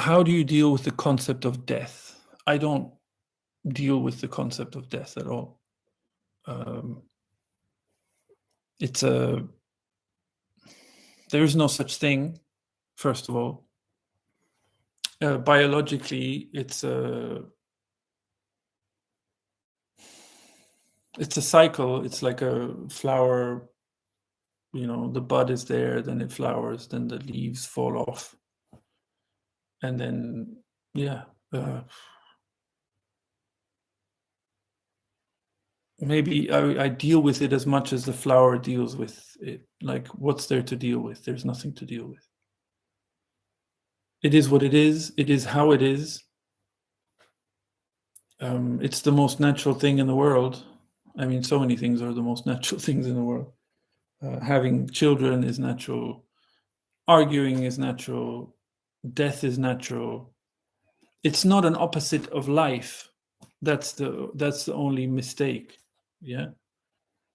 how do you deal with the concept of death? I don't deal with the concept of death at all. There is no such thing, first of all. Biologically, it's a cycle. It's like a flower, the bud is there, then it flowers, then the leaves fall off. And then, maybe I deal with it as much as the flower deals with it. Like, what's there to deal with? There's nothing to deal with. It is what it is. It is how it is. It's the most natural thing in the world. I mean, so many things are the most natural things in the world. Having children is natural. Arguing is natural. Death is natural. It's not an opposite of life. That's the only mistake. Yeah.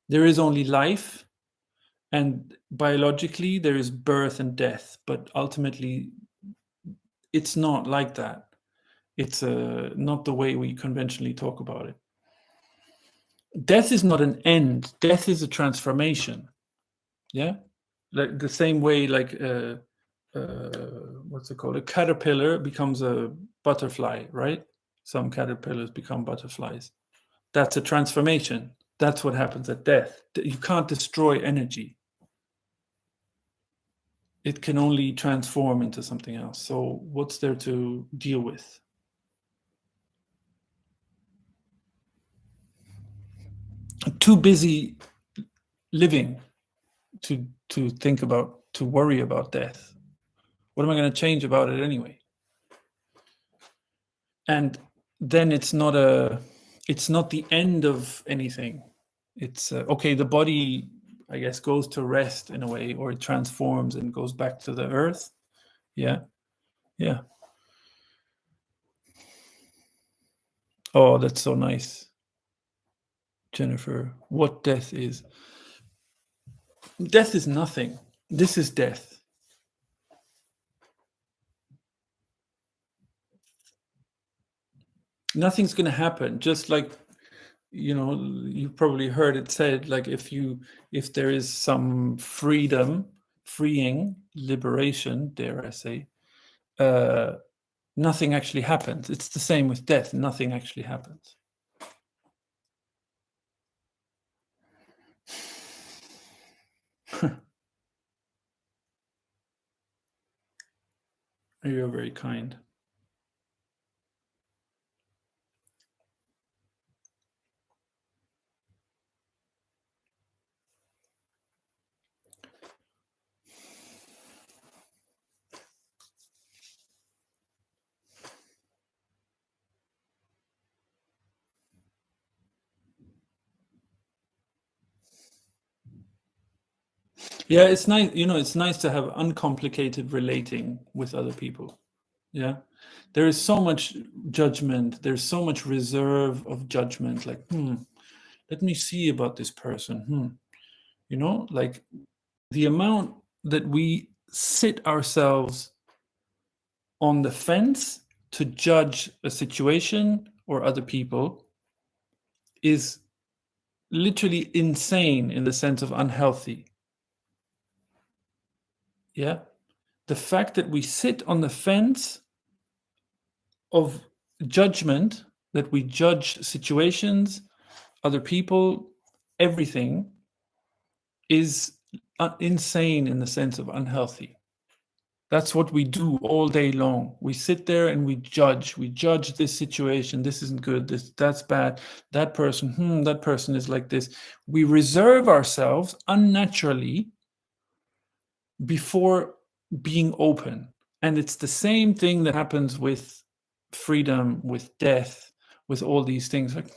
There is only life, and biologically there is birth and death, but ultimately it's not like that. It's not the way we conventionally talk about it. Death is not an end. Death is a transformation. Yeah, like the same way, like what's it called? A caterpillar becomes a butterfly, right? Some caterpillars become butterflies. That's a transformation. That's what happens at death. You can't destroy energy. It can only transform into something else. So what's there to deal with? I'm too busy living to think about, to worry about death. What am I going to change about it anyway? And then it's not the end of anything. It's okay, the body, I guess, goes to rest in a way, or it transforms and goes back to the earth. Yeah. Oh, that's so nice, Jennifer. What death is? Death is nothing. This is death. Nothing's going to happen. Just like, you've probably heard it said, like, if there is some freeing, liberation, dare I say, nothing actually happens. It's the same with death. Nothing actually happens. You're very kind. Yeah, it's nice. It's nice to have uncomplicated relating with other people. Yeah, there is so much judgment. There's so much reserve of judgment. Like, let me see about this person. Like the amount that we sit ourselves on the fence to judge a situation or other people is literally insane, in the sense of unhealthy. Yeah. The fact that we sit on the fence of judgment, that we judge situations, other people, everything, is insane, in the sense of unhealthy. That's what we do all day long. We sit there and we judge. We judge this situation. This isn't good. That's bad. That person, that person is like this. We reserve ourselves unnaturally before being open. And it's the same thing that happens with freedom, with death, with all these things. Like,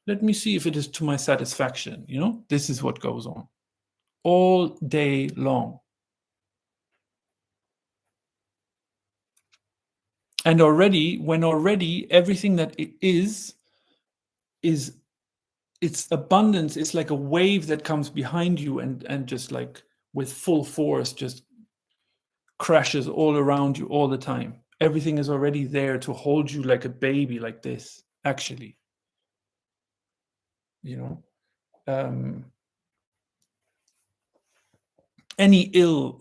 let me see if it is to my satisfaction. This is what goes on all day long. And already everything that it is its abundance. It's like a wave that comes behind you and just like with full force just crashes all around you all the time. Everything is already there to hold you like a baby, like this, actually. You know, any ill,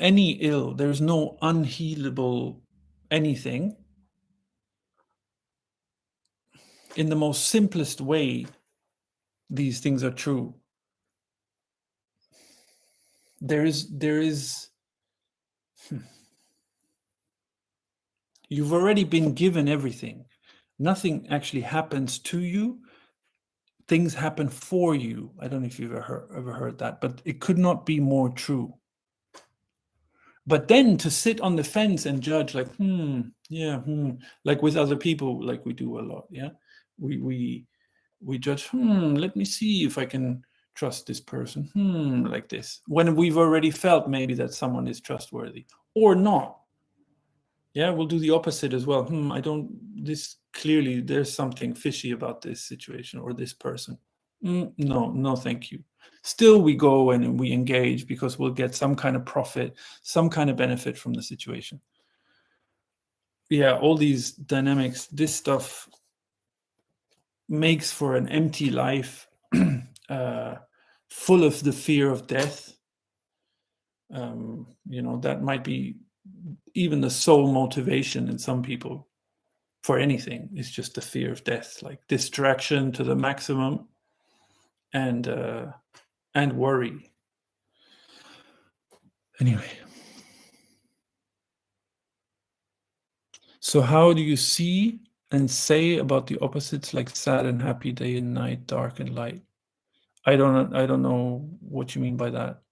there's no unhealable anything. In the most simplest way, these things are true. There is you've already been given everything. Nothing actually happens to you. Things happen for you. I don't know if you've ever heard that, but it could not be more true. But then to sit on the fence and judge, like, like with other people, like we do a lot, yeah. We judge, let me see if I can trust this person, like this, when we've already felt maybe that someone is trustworthy or not. Yeah, we'll do the opposite as well. I don't, this clearly there's something fishy about this situation or this person. No, thank you. Still we go and we engage because we'll get some kind of profit, some kind of benefit from the situation. Yeah, all these dynamics, this stuff makes for an empty life, full of the fear of death. That might be even the sole motivation in some people for anything. Is just the fear of death, like distraction to the maximum, and worry. Anyway, so how do you see and say about the opposites, like sad and happy, day and night, dark and light? I don't know what you mean by that.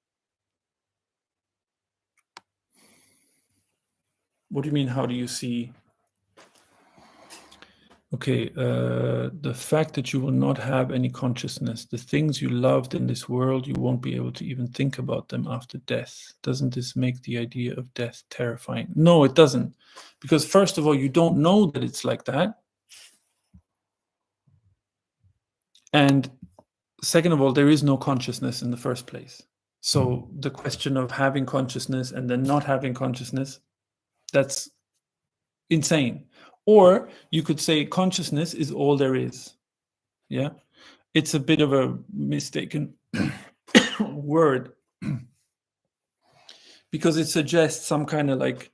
What do you mean, how do you see? Okay, the fact that you will not have any consciousness, the things you loved in this world, you won't be able to even think about them after death. Doesn't this make the idea of death terrifying? No, it doesn't. Because first of all, you don't know that it's like that. And second of all, there is no consciousness in the first place. So the question of having consciousness and then not having consciousness, that's insane. Or you could say consciousness is all there is. Yeah, it's a bit of a mistaken word because it suggests some kind of like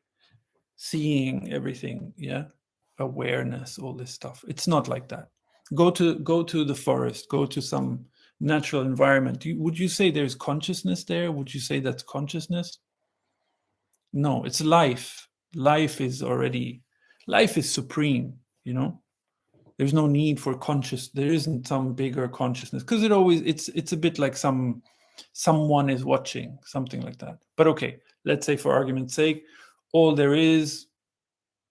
seeing everything, yeah, awareness, all this stuff. It's not like that. Go to the forest, go to some natural environment. Would you say there's consciousness there? Would you say that's consciousness? No, it's life. Life is supreme, There's no need for there isn't some bigger consciousness, because it's a bit like someone is watching, something like that. But okay, let's say for argument's sake, all there is,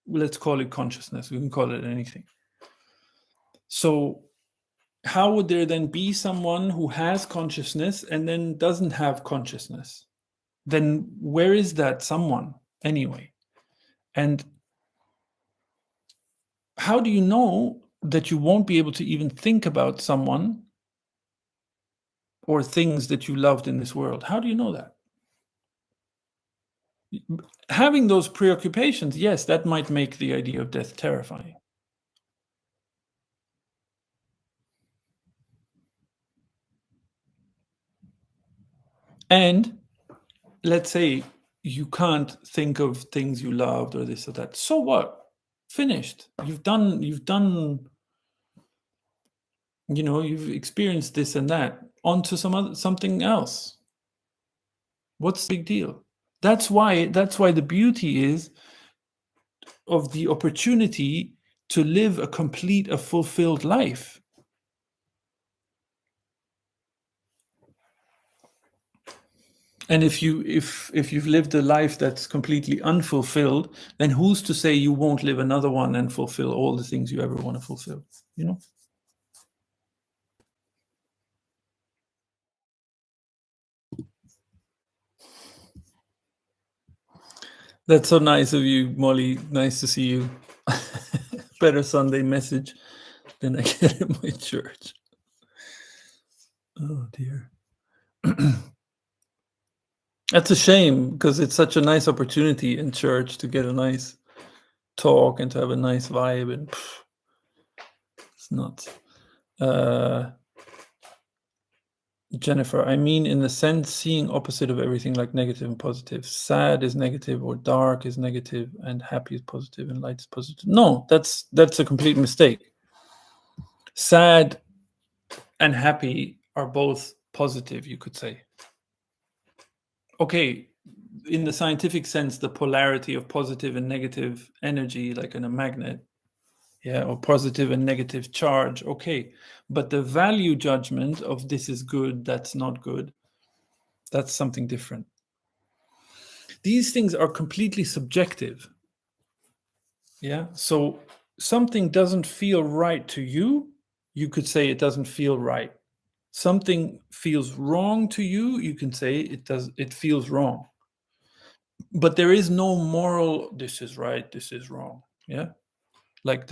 let's call it consciousness. We can call it anything. So how would there then be someone who has consciousness and then doesn't have consciousness? Then where is that someone anyway? And how do you know that you won't be able to even think about someone or things that you loved in this world? How do you know that? Having those preoccupations, yes, that might make the idea of death terrifying. And let's say you can't think of things you loved or this or that. So what? Finished. You've done, you've experienced this and that. On to something else. What's the big deal? That's why the beauty is of the opportunity to live a complete, a fulfilled life. And if you've lived a life that's completely unfulfilled, then who's to say you won't live another one and fulfill all the things you ever want to fulfill? That's so nice of you, Molly. Nice to see you. Better Sunday message than I get in my church. Oh dear. That's a shame, because it's such a nice opportunity in church to get a nice talk and to have a nice vibe, and it's not. Jennifer, I mean, in the sense, seeing opposite of everything, like negative and positive. Sad is negative, or dark is negative, and happy is positive, and light is positive. No, that's a complete mistake. Sad and happy are both positive, you could say. Okay, in the scientific sense, the polarity of positive and negative energy, like in a magnet, yeah, or positive and negative charge, okay. But the value judgment of this is good, that's not good, that's something different. These things are completely subjective. Yeah. So something doesn't feel right to you, you could say it doesn't feel right. Something feels wrong to you, you can say it feels wrong. But there is no moral, this is right, this is wrong. Yeah. Like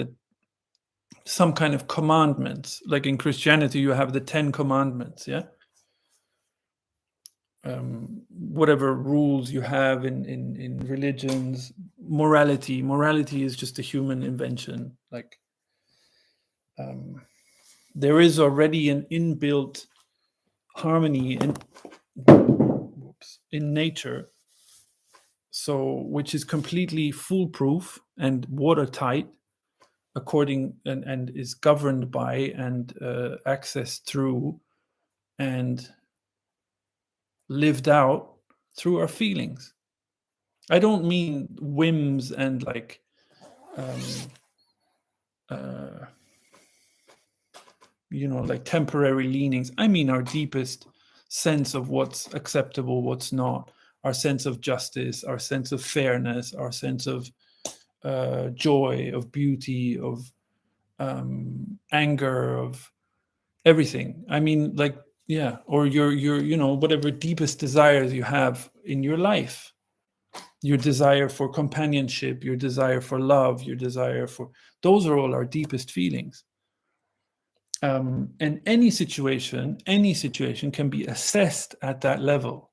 some kind of commandments. Like in Christianity, you have the 10 commandments. Yeah. Whatever rules you have in religions, morality is just a human invention. Like there is already an inbuilt harmony in nature, so which is completely foolproof and watertight, according and is governed by and accessed through and lived out through our feelings. I don't mean whims and like like temporary leanings. I mean our deepest sense of what's acceptable, what's not, our sense of justice, our sense of fairness, our sense of joy, of beauty, of anger, of everything. I mean, like, yeah, or your whatever deepest desires you have in your life, your desire for companionship, your desire for love, your desire for, those are all our deepest feelings. And any situation can be assessed at that level.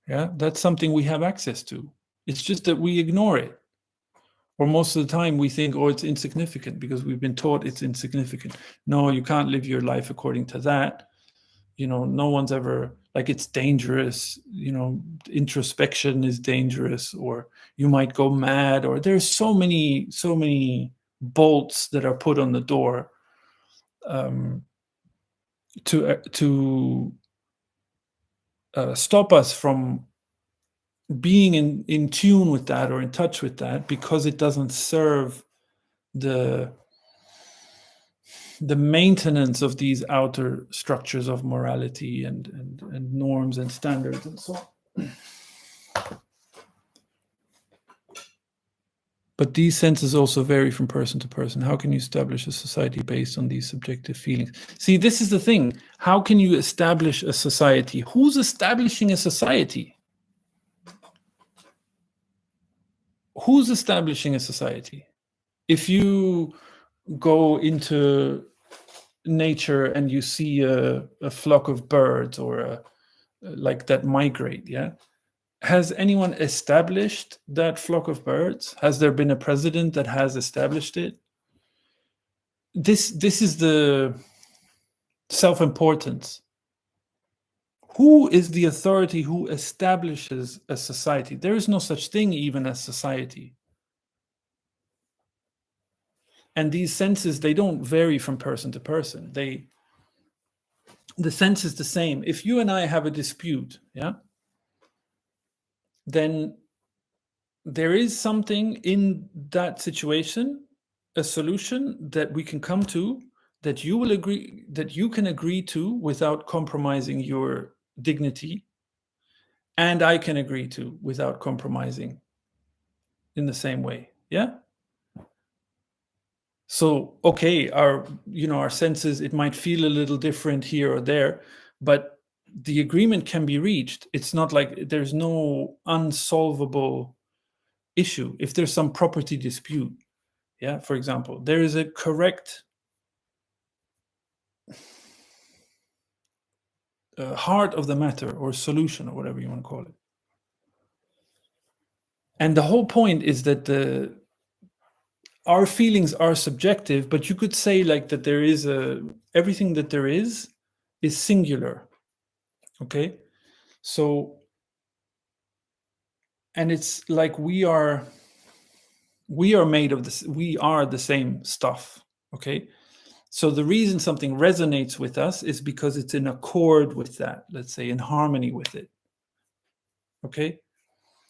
Yeah, that's something we have access to. It's just that we ignore it. Or most of the time we think, oh, it's insignificant because we've been taught it's insignificant. No, you can't live your life according to that. No one's ever, like, it's dangerous. Introspection is dangerous, or you might go mad, or there's so many bolts that are put on the door to stop us from being in tune with that or in touch with that, because it doesn't serve the maintenance of these outer structures of morality and norms and standards and so on. But these senses also vary from person to person. How can you establish a society based on these subjective feelings? See, this is the thing. How can you establish a society? Who's establishing a society? Who's establishing a society? If you go into nature and you see a flock of birds or like that migrate, yeah, has anyone established that flock of birds? Has there been a president that has established it? This is the self-importance. Who is the authority who establishes a society? There is no such thing even as society. And these senses, they don't vary from person to person. The sense is the same. If you and I have a dispute, yeah, then there is something in that situation, a solution that we can come to, that you can agree to without compromising your dignity, and I can agree to without compromising in the same way. Yeah. So, okay, our senses, it might feel a little different here or there, but the agreement can be reached. It's not like there's no unsolvable issue. If there's some property dispute, yeah, for example, there is a correct heart of the matter or solution or whatever you want to call it. And the whole point is that our feelings are subjective, but you could say like that there is everything that there is singular. Okay, so, and it's like we are made of this, we are the same stuff. Okay, so the reason something resonates with us is because it's in accord with that, let's say in harmony with it. Okay,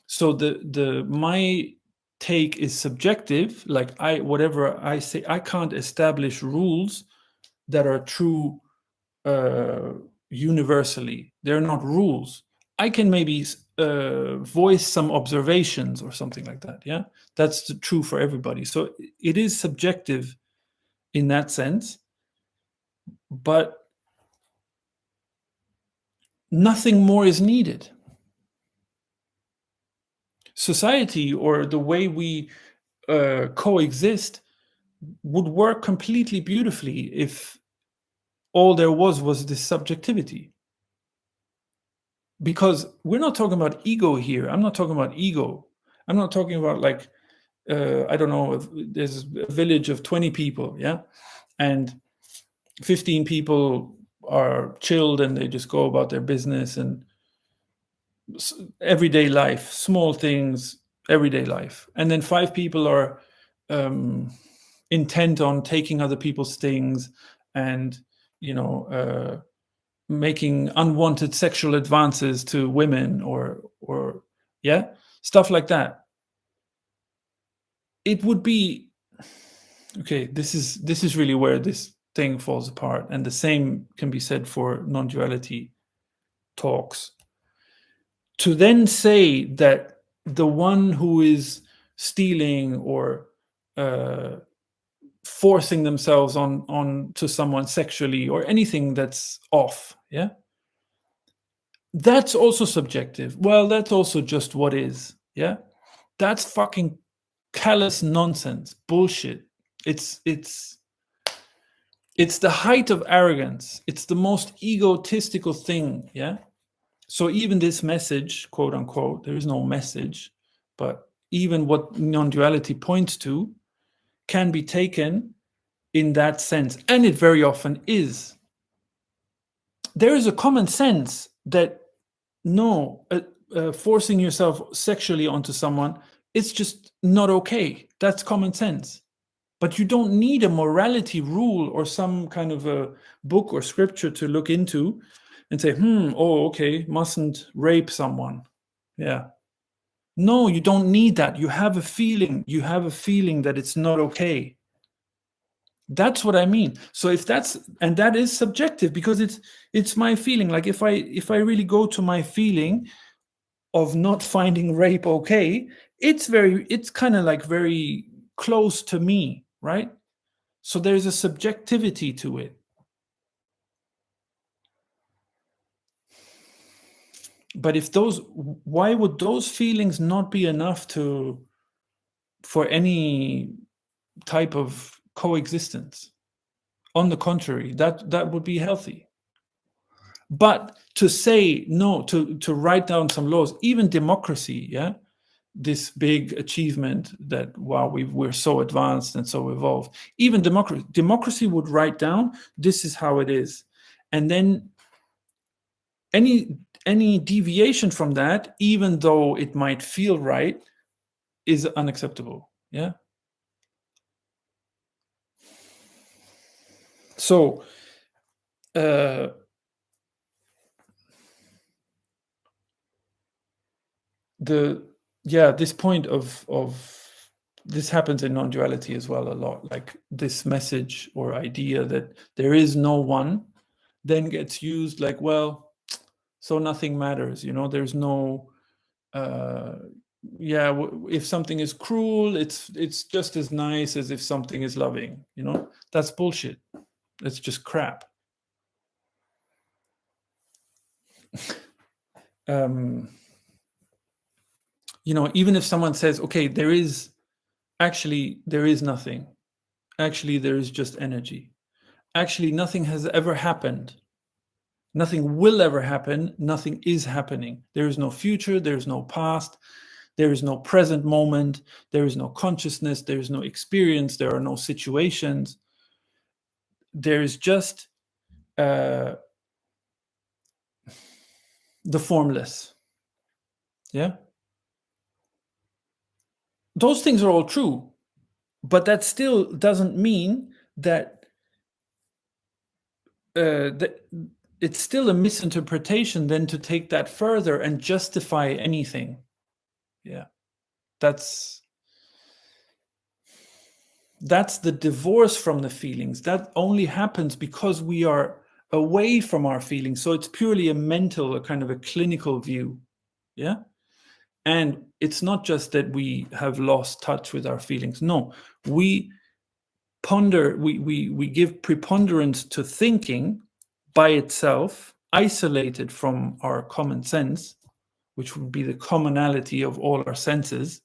so the my take is subjective. Like whatever I say, I can't establish rules that are true universally. They're not rules. I can maybe voice some observations or something like that. Yeah, that's true for everybody. So it is subjective in that sense, but nothing more is needed. Society, or the way we coexist, would work completely beautifully if all there was this subjectivity. Because we're not talking about ego here. I'm not talking about ego. I'm not talking about like, I don't know, there's a village of 20 people, yeah? And 15 people are chilled and they just go about their business and everyday life, small things, everyday life. And then 5 people are intent on taking other people's things and, making unwanted sexual advances to women or yeah, stuff like that. It would be okay. This is really where this thing falls apart, and the same can be said for non-duality talks. To then say that the one who is stealing or forcing themselves on to someone sexually or anything that's off, yeah, that's also subjective. Well, that's also just what is, yeah. That's fucking callous nonsense, bullshit. It's the height of arrogance. It's the most egotistical thing, yeah. So even this message, quote unquote, there is no message, but even what non-duality points to can be taken in that sense, and it very often is. There is a common sense that no, forcing yourself sexually onto someone, it's just not okay. That's common sense. But you don't need a morality rule or some kind of a book or scripture to look into and say, oh, okay, mustn't rape someone. Yeah. No, you don't need that. You have a feeling. You have a feeling that it's not okay. That's what I mean. So if that's, and that is subjective because it's my feeling. Like if I really go to my feeling of not finding rape okay, it's kind of like very close to me, right? So there's a subjectivity to it. But why would those feelings not be enough for any type of coexistence? On the contrary, that would be healthy. But to say no, to write down some laws, even democracy, yeah, this big achievement that wow, we're so advanced and so evolved. Even democracy would write down this is how it is, and then any deviation from that, even though it might feel right, is unacceptable. Yeah. So this point of this happens in non-duality as well a lot, like this message or idea that there is no one then gets used like, well, so nothing matters, there's no if something is cruel, it's just as nice as if something is loving. That's bullshit. It's just crap. Even if someone says, okay, there is nothing, actually there is just energy, actually nothing has ever happened, nothing will ever happen, nothing is happening, there is no future, there's no past, There is no present moment. There is no consciousness. There is no experience. There are no situations. There is just the formless. Yeah. Those things are all true, but that still doesn't mean that it's still a misinterpretation then to take that further and justify anything. Yeah. That's the divorce from the feelings. That only happens because we are away from our feelings. So it's purely a mental, a kind of a clinical view. Yeah. And it's not just that we have lost touch with our feelings. No, we ponder, we give preponderance to thinking by itself, isolated from our common sense, which would be the commonality of all our senses.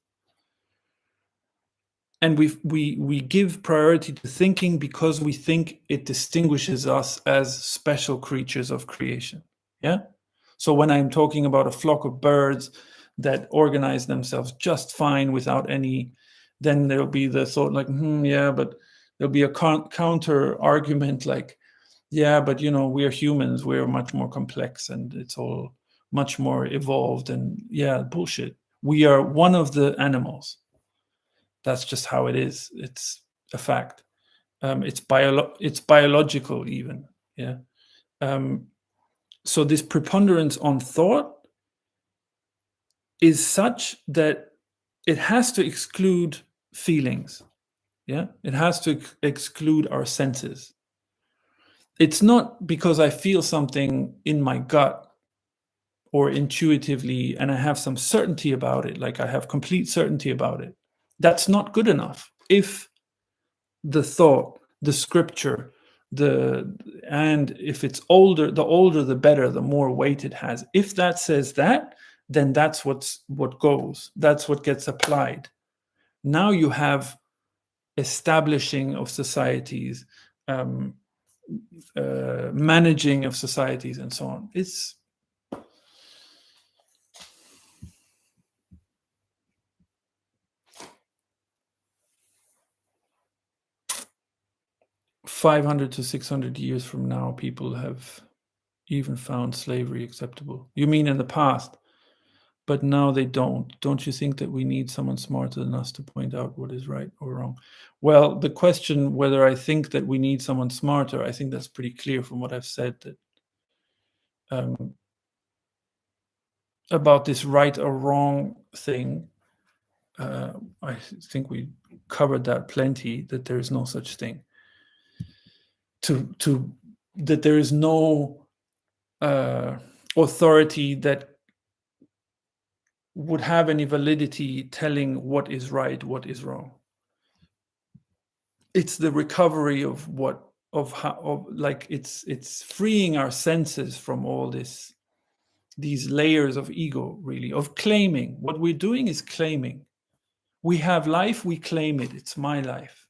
And we give priority to thinking because we think it distinguishes us as special creatures of creation. Yeah. So when I'm talking about a flock of birds that organize themselves just fine without any, then there'll be the thought like, yeah, but there'll be a counter argument like, yeah, but we're humans, we're much more complex and it's all much more evolved. And yeah, bullshit. We are one of the animals. That's just how it is. It's a fact. It's biological even. Yeah. So this preponderance on thought is such that it has to exclude feelings. Yeah. It has to exclude our senses. It's not because I feel something in my gut or intuitively and I have some certainty about it, like I have complete certainty about it. That's not good enough. If the thought, the scripture, and if it's older, the older the better, the more weight it has. If that says that, then that's what goes. That's what gets applied. Now you have establishing of societies, managing of societies, and so on. It's 500 to 600 years from now, people have even found slavery acceptable. You mean in the past? But now they don't. Don't you think that we need someone smarter than us to point out what is right or wrong? Well, the question whether I think that we need someone smarter, I think that's pretty clear from what I've said, that about this right or wrong thing. I think we covered that plenty, that there is no such thing. That there is no authority that would have any validity telling what is right, what is wrong. It's the recovery of it's freeing our senses from all these layers of ego, really, of claiming. What we're doing is claiming. We have life, we claim it. It's my life.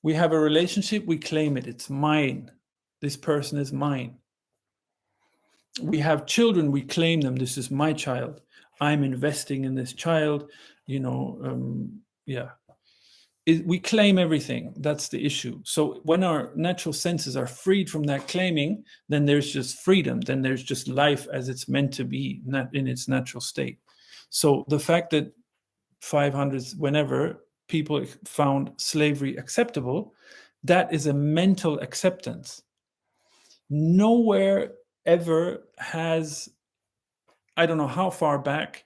We have a relationship, we claim it. It's mine. This person is mine. We have children, we claim them. This is my child. I'm investing in this child. Yeah. We claim everything. That's the issue. So when our natural senses are freed from that claiming, then there's just freedom. Then there's just life as it's meant to be, not in its natural state. So the fact that 500s, whenever people found slavery acceptable, that is a mental acceptance. Nowhere ever has, I don't know how far back,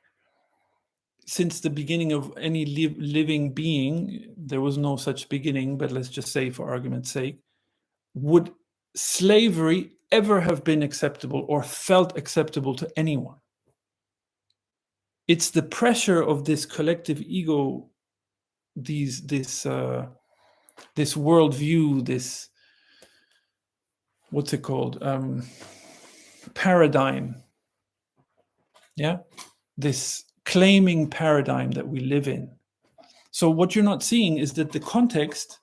since the beginning of any living being, there was no such beginning, but let's just say for argument's sake, would slavery ever have been acceptable or felt acceptable to anyone? It's the pressure of this collective ego, this worldview, this, what's it called? Paradigm. Yeah. This claiming paradigm that we live in. So what you're not seeing is that the context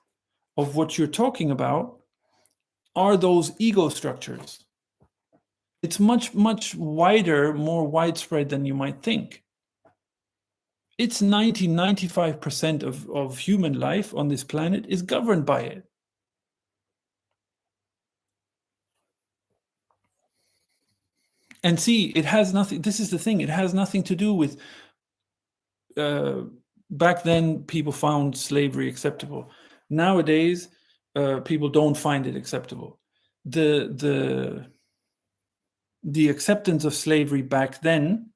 of what you're talking about are those ego structures. It's much, much wider, more widespread than you might think. it's 95% of human life on this planet is governed by it. And see, it has nothing, this is the thing, it has nothing to do with, back then people found slavery acceptable. Nowadays, people don't find it acceptable. The acceptance of slavery back then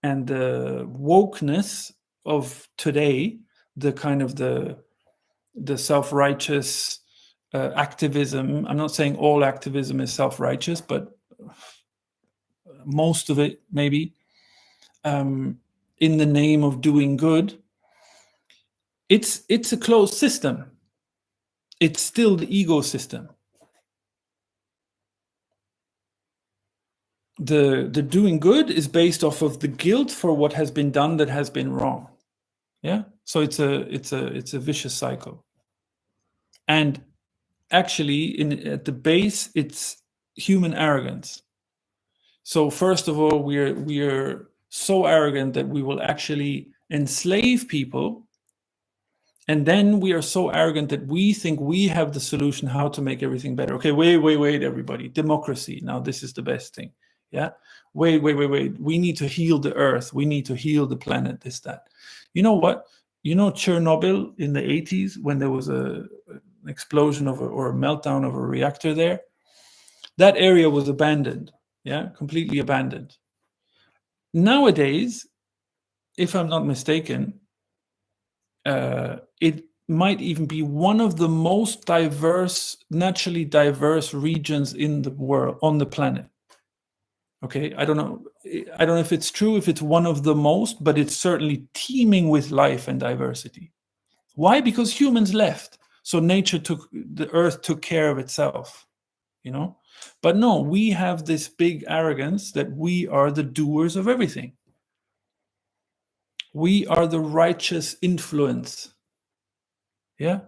and the wokeness of today, the kind of the self-righteous activism. I'm not saying all activism is self-righteous, but most of it maybe, in the name of doing good. It's a closed system. It's still the ego system. The doing good is based off of the guilt for what has been done that has been wrong. Yeah. So it's a vicious cycle. And actually, at the base, it's human arrogance. So first of all, we're so arrogant that we will actually enslave people. And then we are so arrogant that we think we have the solution how to make everything better. Okay, wait, everybody. Democracy. Now this is the best thing. Yeah. Wait. We need to heal the earth. We need to heal the planet, this, that. You know what? You know Chernobyl in the 80s when there was an explosion or a meltdown of a reactor there? That area was abandoned. Yeah, completely abandoned. Nowadays, if I'm not mistaken, it might even be one of the most diverse, naturally diverse regions in the world, on the planet. Okay, I don't know if it's true, if it's one of the most, but it's certainly teeming with life and diversity. Why? Because humans left. So the earth took care of itself, you know? But no, we have this big arrogance that we are the doers of everything. We are the righteous influence. Yeah?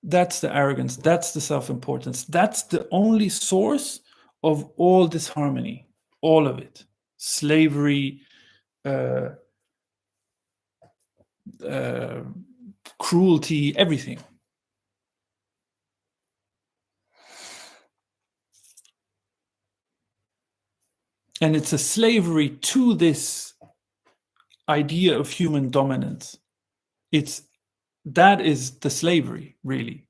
That's the arrogance. That's the self-importance. That's the only source of all disharmony. All of it. Slavery, cruelty, everything. And it's a slavery to this idea of human dominance. That is the slavery, really.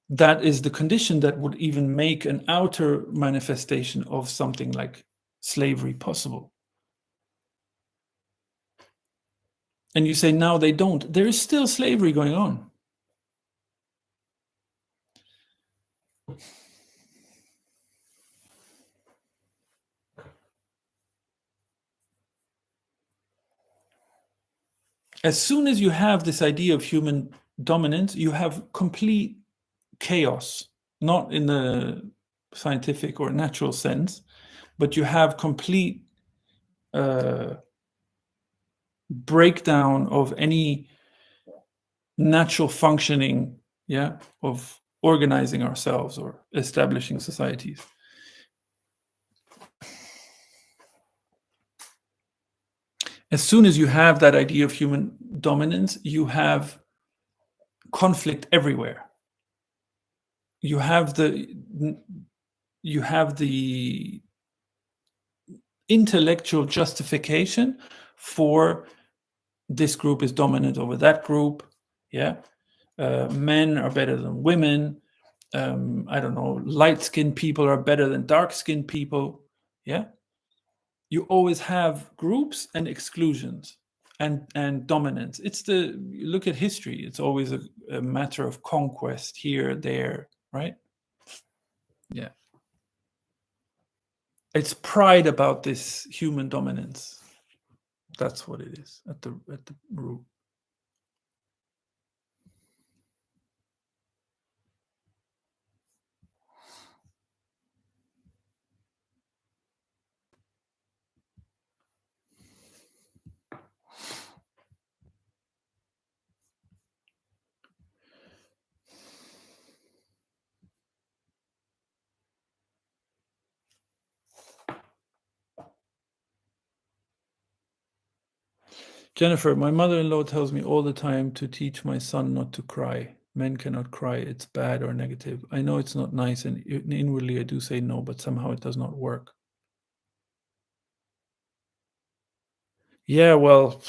That is the condition that would even make an outer manifestation of something like slavery possible. And you say, now they don't. There is still slavery going on. As soon as you have this idea of human dominance, you have complete chaos, not in the scientific or natural sense, but you have complete breakdown of any natural functioning, yeah, of organizing ourselves or establishing societies. As soon as you have that idea of human dominance, you have conflict everywhere. You have the intellectual justification for this group is dominant over that group. Yeah, men are better than women. I don't know, light-skinned people are better than dark-skinned people. Yeah, you always have groups and exclusions and dominance. Look at history. It's always a matter of conquest here, there, right? Yeah. It's pride about this human dominance. That's what it is at the root. Jennifer, my mother-in-law tells me all the time to teach my son not to cry. Men cannot cry. It's bad or negative. I know it's not nice, and inwardly I do say no, but somehow it does not work. Yeah, well,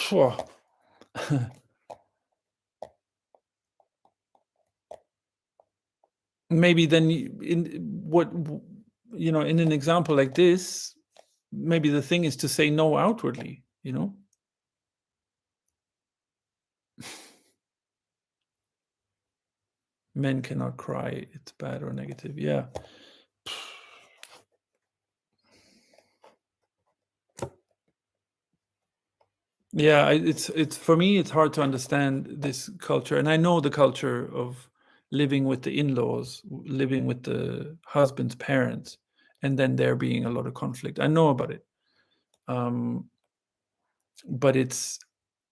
maybe then in an example like this, maybe the thing is to say no outwardly, Men cannot cry. It's bad or negative. Yeah. Yeah, it's for me, it's hard to understand this culture, and I know the culture of living with the in-laws, living with the husband's parents, and then there being a lot of conflict. I know about it, um, but it's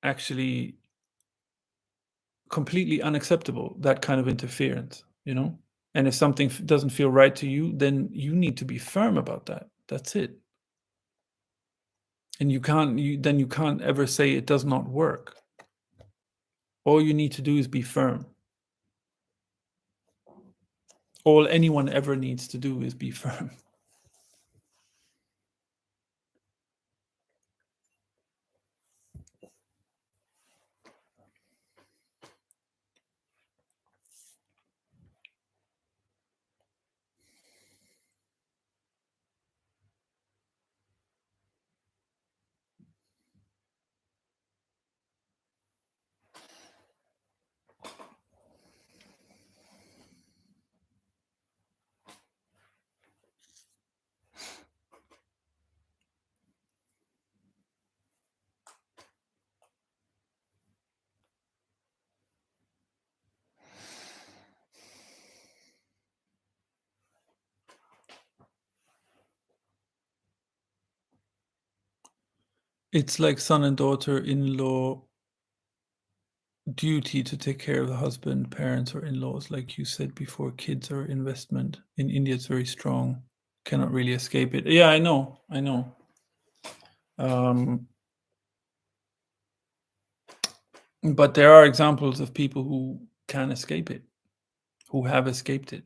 actually completely unacceptable, that kind of interference. And if something doesn't feel right to you, then you need to be firm about that. That's it. And you can't ever say it does not work. All you need to do is be firm. All anyone ever needs to do is be firm. It's like son and daughter-in-law duty to take care of the husband, parents, or in-laws. Like you said before, kids are investment. In India, it's very strong. Cannot really escape it. Yeah, I know. But there are examples of people who can escape it, who have escaped it.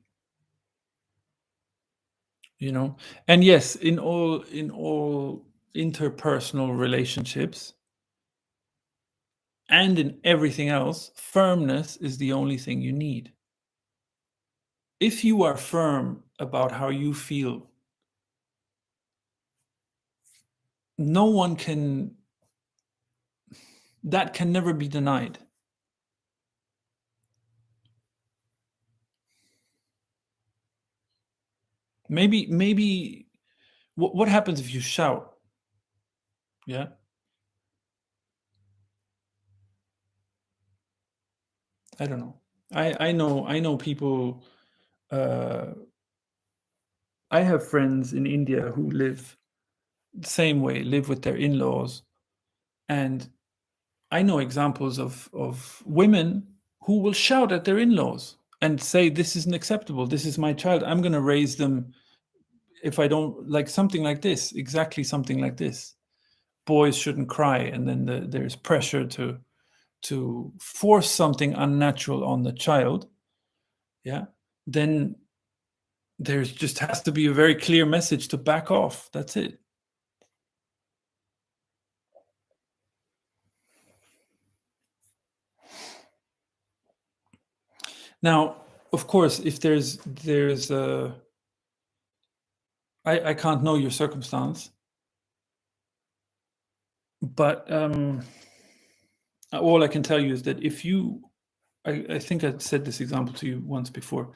And yes, in all interpersonal relationships and in everything else, firmness is the only thing you need. If you are firm about how you feel, no one can that can never be denied. Maybe what happens if you shout? Yeah, I don't know. I know people. uh I have friends in India who live the same way, live with their in-laws, and I know examples of women who will shout at their in-laws and say, "This isn't acceptable. This is my child. I'm going to raise them if I don't like something like this." Exactly something like this. Boys shouldn't cry, and then there's pressure to force something unnatural on the child. Yeah, then there's just has to be a very clear message to back off. That's it. Now, of course, if there's I can't know your circumstance, but all I can tell you is that if you I think I said this example to you once before.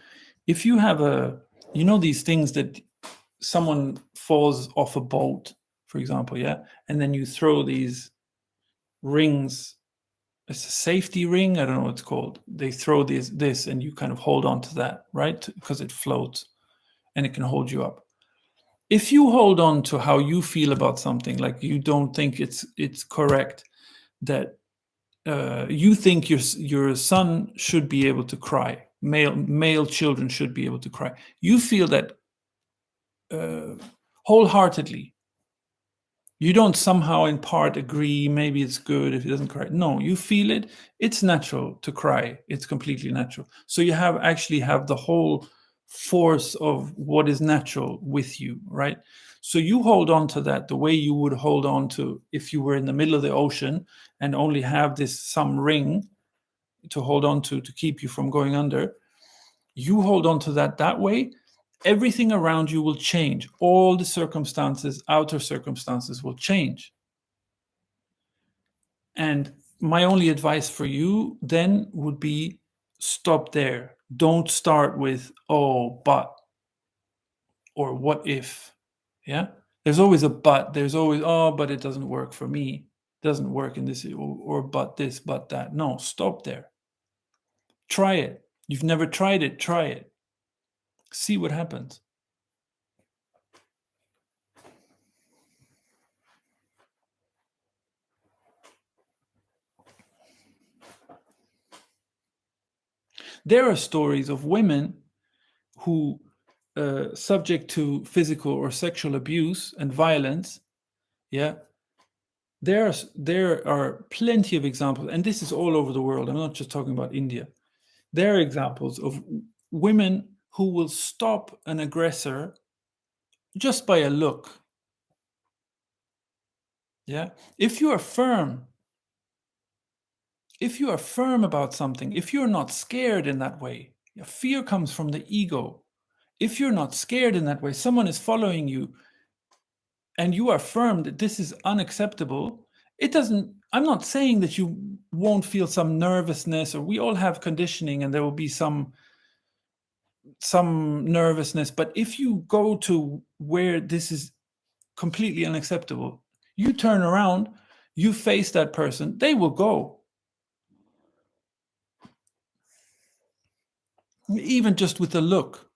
If you have these things that someone falls off a boat, for example, yeah, and then you throw these rings. It's a safety ring. I don't know what it's called. They throw this, and you kind of hold on to that, right? Because it floats and it can hold you up. If you hold on to how you feel about something, like you don't think it's correct, that you think your son should be able to cry, male children should be able to cry. You feel that wholeheartedly. You don't somehow in part agree, maybe it's good if he doesn't cry. No, you feel it. It's natural to cry. It's completely natural. So you actually have the whole force of what is natural with you, right? So you hold on to that the way you would hold on to if you were in the middle of the ocean and only have some ring to hold on to keep you from going under. You hold on to that way. Everything around you will change. All the circumstances, outer circumstances will change. And my only advice for you then would be stop there. Don't start with, oh, but, or what if. Yeah. There's always a but. There's always, oh, but it doesn't work for me. It doesn't work in this, or but this, but that. No, stop there. Try it. You've never tried it. Try it. See what happens. There are stories of women who, subject to physical or sexual abuse and violence, yeah, there are plenty of examples, and this is all over the world. I'm not just talking about India. There are examples of women who will stop an aggressor just by a look. Yeah, if you are firm about something, if you're not scared in that way, fear comes from the ego. If you're not scared in that way, someone is following you and you are firm that this is unacceptable, I'm not saying that you won't feel some nervousness, or we all have conditioning and there will be some nervousness, but if you go to where this is completely unacceptable, you turn around, you face that person, they will go. Even just with a look,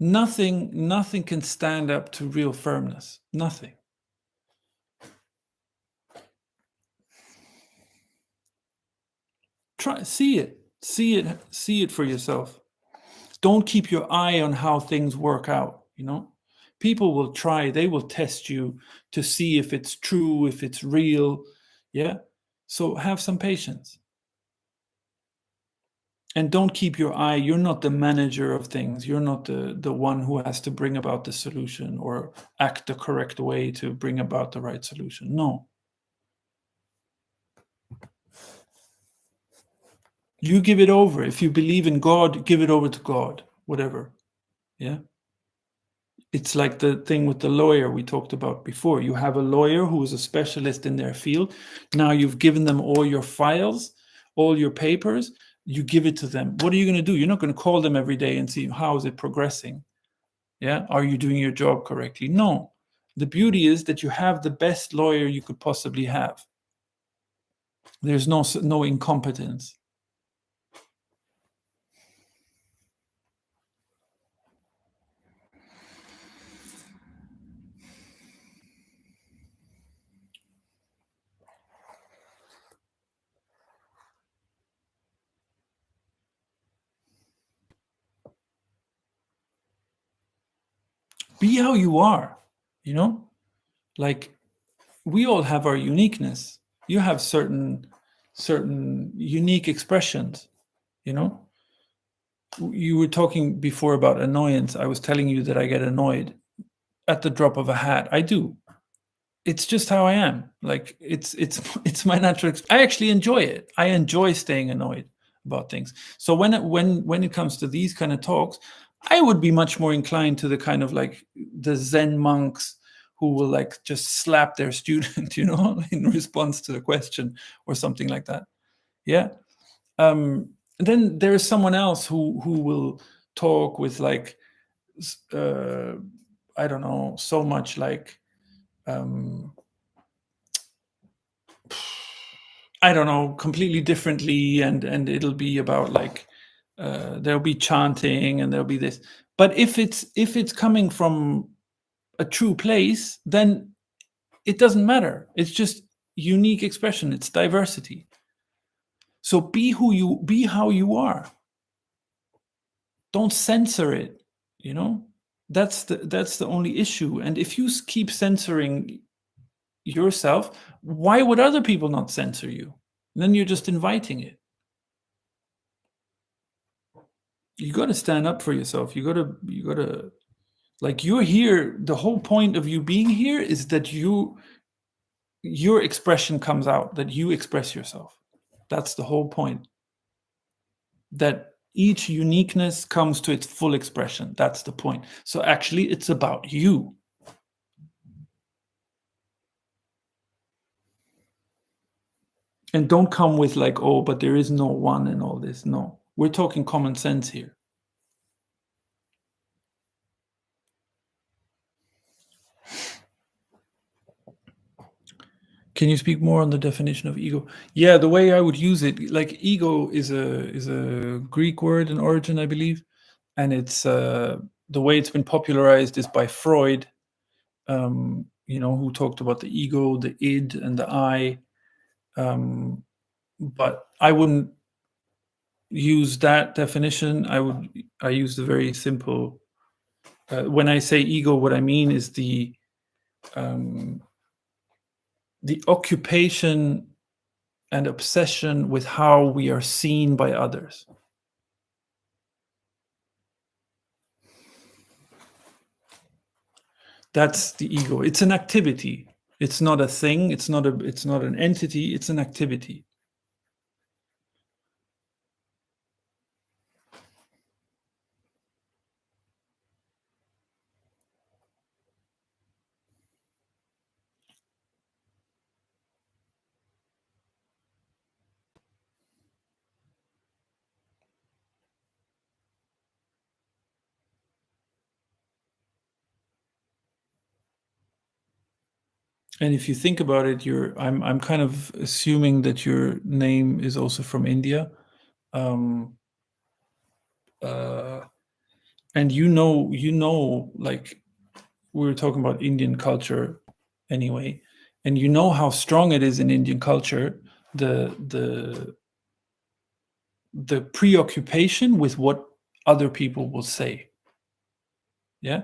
nothing can stand up to real firmness. Nothing. See it for yourself. Don't keep your eye on how things work out. People will try, they will test you to see if it's true, if it's real. Yeah. So have some patience. And don't keep your eye. You're not the manager of things. You're not the one who has to bring about the solution or act the correct way to bring about the right solution. No. You give it over. If you believe in God, give it over to God, whatever. Yeah. It's like the thing with the lawyer we talked about before. You have a lawyer who is a specialist in their field. Now you've given them all your files, all your papers. You give it to them. What are you going to do? You're not going to call them every day and see how is it progressing. Yeah. Are you doing your job correctly? No. The beauty is that you have the best lawyer you could possibly have. There's no incompetence. Be how you are, like we all have our uniqueness. You have certain unique expressions, You were talking before about annoyance. I was telling you that I get annoyed at the drop of a hat. I do. It's just how I am. Like it's my natural. I actually enjoy it. I enjoy staying annoyed about things. So when it comes to these kind of talks, I would be much more inclined to the kind of like the Zen monks who will like just slap their student, in response to the question or something like that. Yeah. Then there is someone else who will talk with like, I don't know, so much like, I don't know, completely differently, and it'll be about like, there'll be chanting and there'll be this. But if it's coming from a true place, then it doesn't matter. It's just unique expression. It's diversity. So be how you are. Don't censor it, That's the only issue. And if you keep censoring yourself, why would other people not censor you? Then you're just inviting it. You got to stand up for yourself. You got to like, you're here. The whole point of you being here is that your expression comes out, that you express yourself. That's the whole point. That each uniqueness comes to its full expression. That's the point. So actually, it's about you. And don't come with like, oh, but there is no one and all this. No, we're talking common sense here. Can you speak more on the definition of ego? Yeah, the way I would use it, like, ego is a Greek word in origin, I believe, and it's the way it's been popularized is by Freud, who talked about the ego, the id, and the I. But I wouldn't use that definition. I use the very simple. When I say ego, what I mean is the occupation and obsession with how we are seen by others. That's the ego. It's an activity. It's not a thing. It's not an entity. It's an activity. And if you think about it, I'm kind of assuming that your name is also from India. Um, and like, we were talking about Indian culture anyway, and you know how strong it is in Indian culture, the preoccupation with what other people will say. Yeah,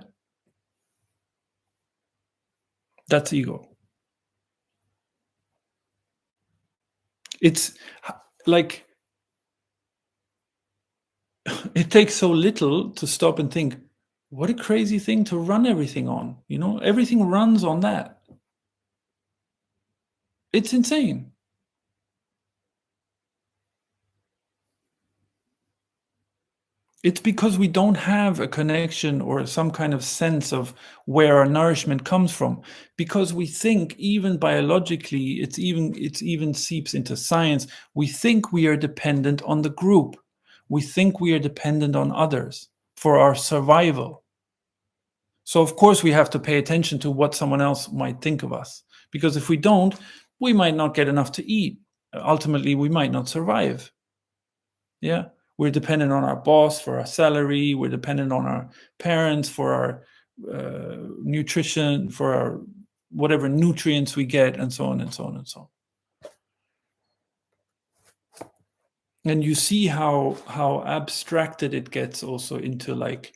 that's ego. It's like, it takes so little to stop and think, what a crazy thing to run everything on. Everything runs on that. It's insane. It's because we don't have a connection or some kind of sense of where our nourishment comes from, because we think, even biologically, it's even seeps into science. We think we are dependent on the group. We think we are dependent on others for our survival. So of course we have to pay attention to what someone else might think of us, because if we don't, we might not get enough to eat. Ultimately, we might not survive. Yeah. We're dependent on our boss for our salary. We're dependent on our parents for our nutrition, for our whatever nutrients we get, and so on and so on and so on. And you see how abstracted it gets also into, like,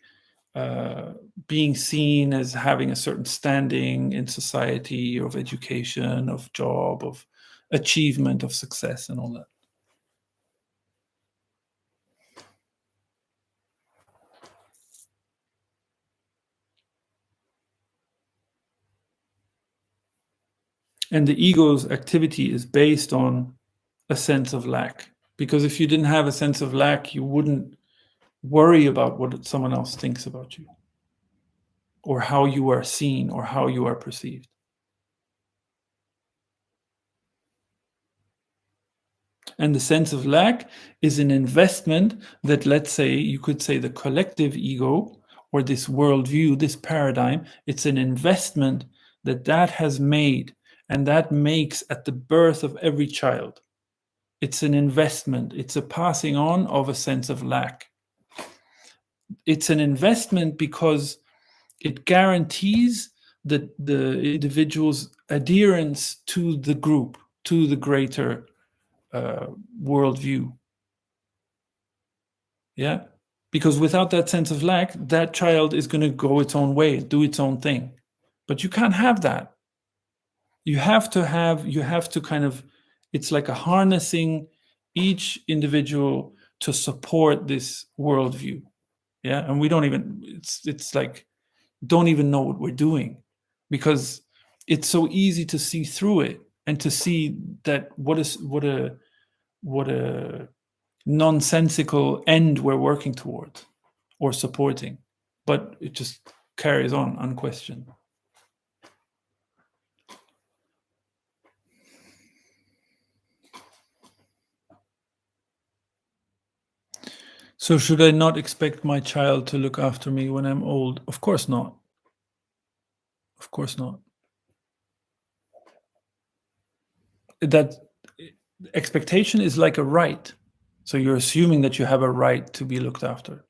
being seen as having a certain standing in society, of education, of job, of achievement, of success, and all that. And the ego's activity is based on a sense of lack. Because if you didn't have a sense of lack, you wouldn't worry about what someone else thinks about you, or how you are seen, or how you are perceived. And the sense of lack is an investment that, let's say, you could say the collective ego, or this worldview, this paradigm, it's an investment that has made, and that makes at the birth of every child. It's an investment. It's a passing on of a sense of lack. It's an investment because it guarantees the individual's adherence to the group, to the greater worldview. Yeah, Because without that sense of lack, that child is going to go its own way, do its own thing. But you can't have that. You have to kind of, it's like a harnessing each individual to support this worldview. Yeah. And we don't even, it's like, don't even know what we're doing, because it's so easy to see through it and to see that what a nonsensical end we're working towards or supporting, but it just carries on unquestioned. So should I not expect my child to look after me when I'm old? Of course not. Of course not. That expectation is like a right. So you're assuming that you have a right to be looked after.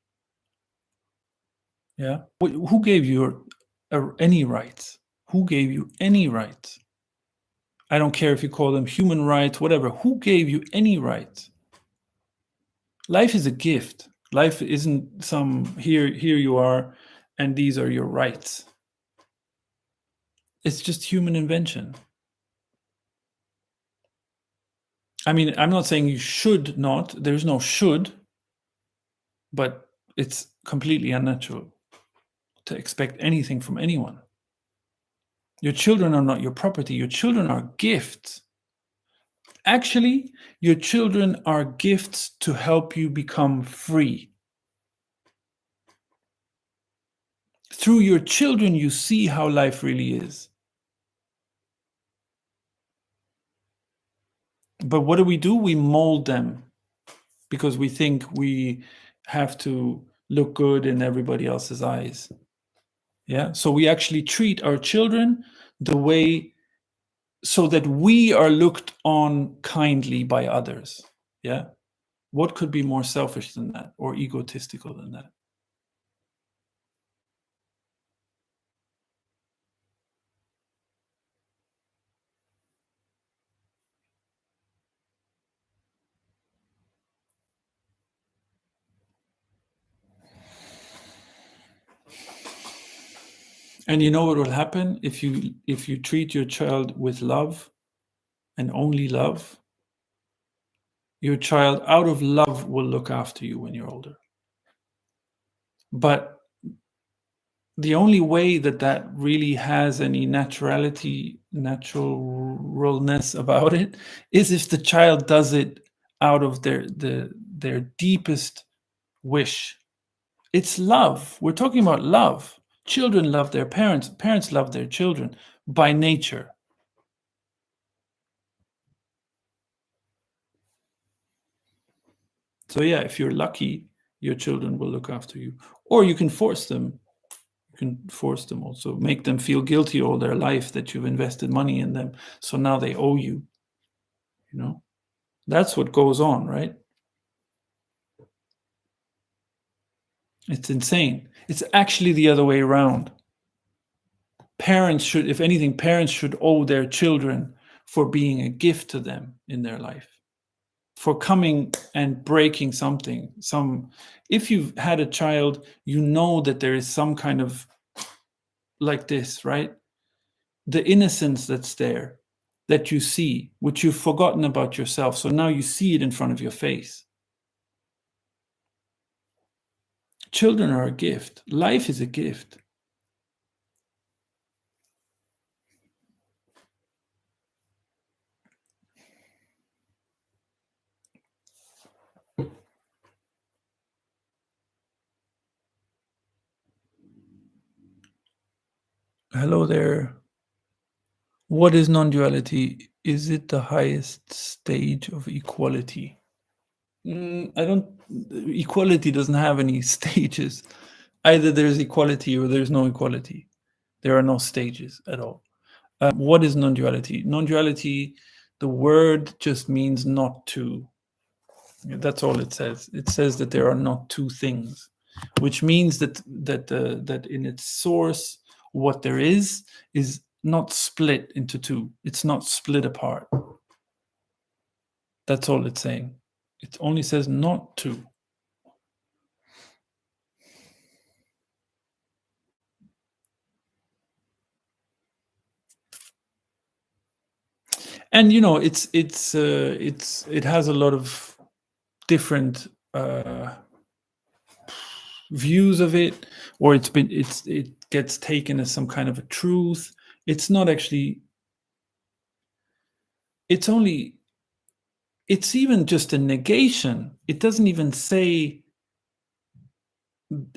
Yeah. Who gave you any rights? Who gave you any rights? I don't care if you call them human rights, whatever. Who gave you any rights? Life is a gift. Life isn't some here you are, and these are your rights. It's just human invention. I mean, I'm not saying you should not. There's no should, but it's completely unnatural to expect anything from anyone. Your children are not your property. Your children are gifts. Actually, your children are gifts to help you become free. Through your children, you see how life really is. But what do? We mold them because we think we have to look good in everybody else's eyes. Yeah. So we actually treat our children the way so that we are looked on kindly by others. Yeah. What could be more selfish than that, or egotistical than that? And you know what will happen if you treat your child with love and only love? Your child, out of love, will look after you when you're older. But the only way that really has any naturalness about it is if the child does it out of their deepest wish. It's love. We're talking about love. Children love their parents. Parents love their children by nature. So yeah, if you're lucky, your children will look after you. Or you can force them. You can force them also. Make them feel guilty all their life that you've invested money in them. So now they owe you. You know? That's what goes on, right? It's insane. It's actually the other way around. Parents should, if anything, parents should owe their children for being a gift to them in their life. For coming and breaking something. If you've had a child, you know that there is some kind of like this, right? The innocence that's there, that you see, which you've forgotten about yourself. So now you see it in front of your face. Children are a gift. Life is a gift. Hello there. What is non-duality? Is it the highest stage of equality? Equality doesn't have any stages. Either there's equality or there's no equality. There are no stages at all. What is non-duality? Non-duality, the word just means not two. That's all it says. It says that there are not two things, which means that in its source, what there is not split into two. It's not split apart. That's all it's saying. It only says not two. and it has a lot of different views of it, or it gets taken as some kind of a truth. It's not actually. It's even just a negation. It doesn't even say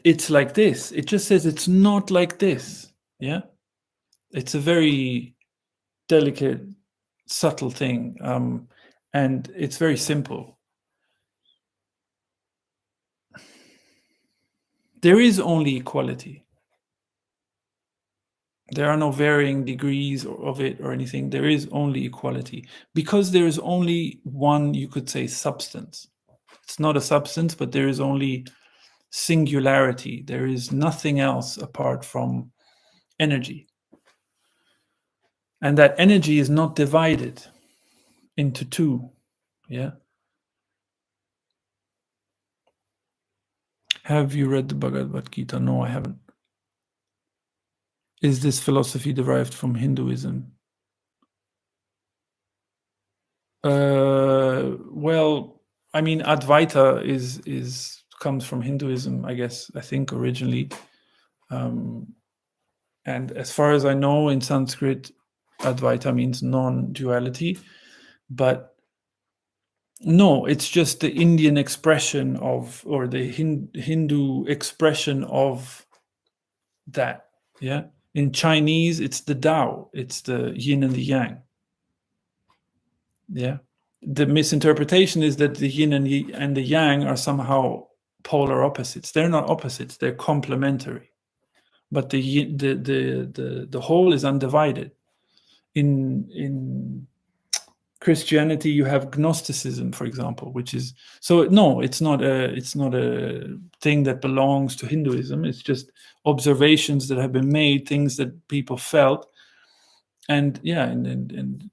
it's like this. It just says it's not like this. Yeah, it's a very delicate, subtle thing, and it's very simple. There is only equality. There are no varying degrees of it or anything. There is only equality, because there is only one, you could say, substance. It's not a substance, but there is only singularity. There is nothing else apart from energy. And that energy is not divided into two. Yeah. Have you read the Bhagavad Gita? No, I haven't. Is this philosophy derived from Hinduism? Well, I mean, Advaita comes from Hinduism, I guess. I think originally, and as far as I know, in Sanskrit, Advaita means non-duality, but no, it's just the Indian expression of, or the Hindu expression of that. Yeah, in Chinese, it's the Tao. It's the yin and the yang. Yeah. The misinterpretation is that the yin and the yang are somehow polar opposites. They're not opposites, they're complementary. But the whole is undivided. In Christianity, you have Gnosticism, for example, which is, so no, it's not a thing that belongs to Hinduism. It's just observations that have been made, things that people felt. And yeah, in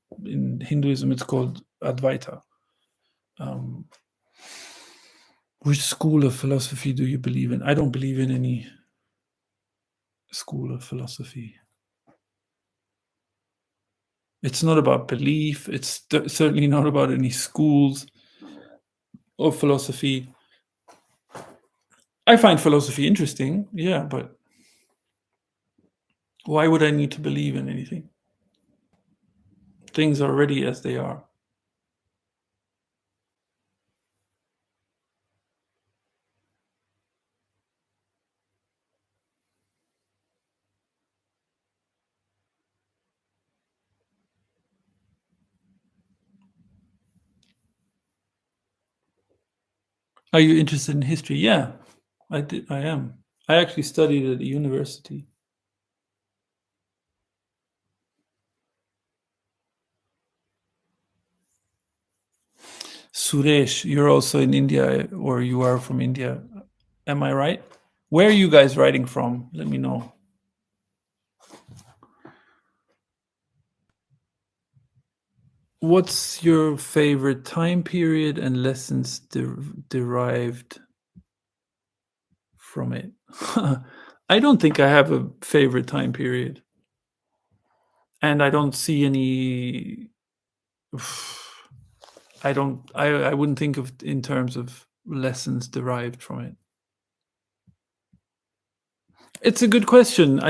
Hinduism, it's called Advaita. Which school of philosophy do you believe in? I don't believe in any school of philosophy. It's not about belief. It's certainly not about any schools of philosophy. I find philosophy interesting, yeah, but why would I need to believe in anything? Things are already as they are. Are you interested in history? Yeah, I am. I actually studied at the university. Suresh, you're also in India, or you are from India. Am I right? Where are you guys writing from? Let me know. What's your favorite time period and lessons derived from it? I don't think I have a favorite time period. And I don't see any. I wouldn't think of in terms of lessons derived from it. It's a good question.